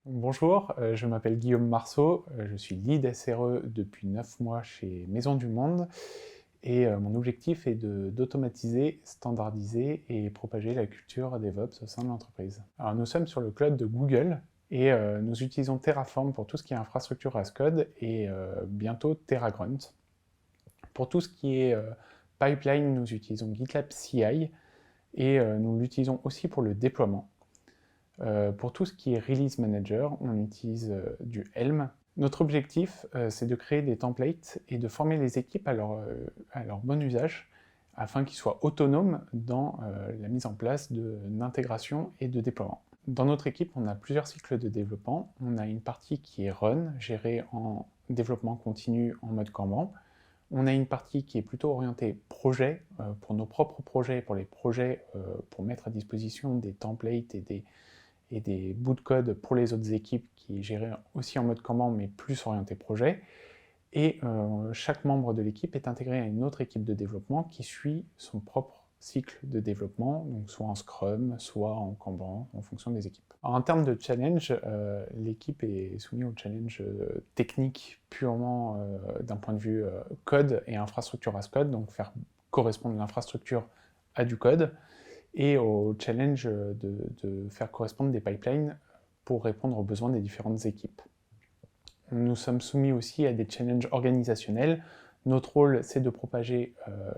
Bonjour, je m'appelle Guillaume Marceau, je suis lead SRE depuis 9 mois chez Maisons du Monde et mon objectif est d'automatiser, standardiser et propager la culture DevOps au sein de l'entreprise. Alors nous sommes sur le cloud de Google et nous utilisons Terraform pour tout ce qui est infrastructure as code et bientôt TerraGrunt. Pour tout ce qui est pipeline, nous utilisons GitLab CI et nous l'utilisons aussi pour le déploiement. Pour tout ce qui est Release Manager, on utilise du Helm. Notre objectif, c'est de créer des templates et de former les équipes à leur bon usage, afin qu'ils soient autonomes dans la mise en place d'intégration et de déploiement. Dans notre équipe, on a plusieurs cycles de développement. On a une partie qui est Run, gérée en développement continu en mode Kanban. On a une partie qui est plutôt orientée projet, pour nos propres projets, pour les projets, pour mettre à disposition des templates et des bouts de code pour les autres équipes qui est géré aussi en mode Kanban mais plus orienté projet. Et chaque membre de l'équipe est intégré à une autre équipe de développement qui suit son propre cycle de développement, donc soit en Scrum, soit en Kanban, en fonction des équipes. Alors, en termes de challenge, l'équipe est soumise au challenge technique purement d'un point de vue code et infrastructure as code, donc faire correspondre l'infrastructure à du code, et au challenge de faire correspondre des pipelines pour répondre aux besoins des différentes équipes. Nous sommes soumis aussi à des challenges organisationnels. Notre rôle, c'est de propager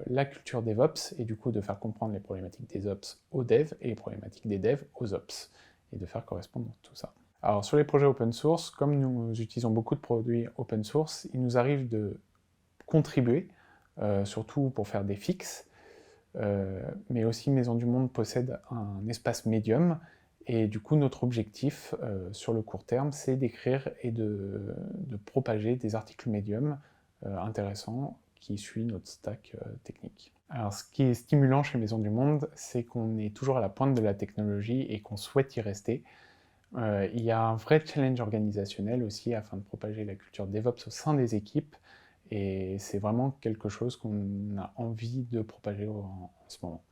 la culture DevOps et du coup de faire comprendre les problématiques des Ops aux devs et les problématiques des devs aux Ops et de faire correspondre tout ça. Alors sur les projets open source, comme nous utilisons beaucoup de produits open source, il nous arrive de contribuer, surtout pour faire des fixes, mais aussi Maisons du Monde possède un espace médium, et du coup notre objectif sur le court terme, c'est d'écrire et de propager des articles médium intéressants qui suivent notre stack technique. Alors ce qui est stimulant chez Maisons du Monde, c'est qu'on est toujours à la pointe de la technologie et qu'on souhaite y rester. Il y a un vrai challenge organisationnel aussi afin de propager la culture DevOps au sein des équipes, et c'est vraiment quelque chose qu'on a envie de propager en ce moment.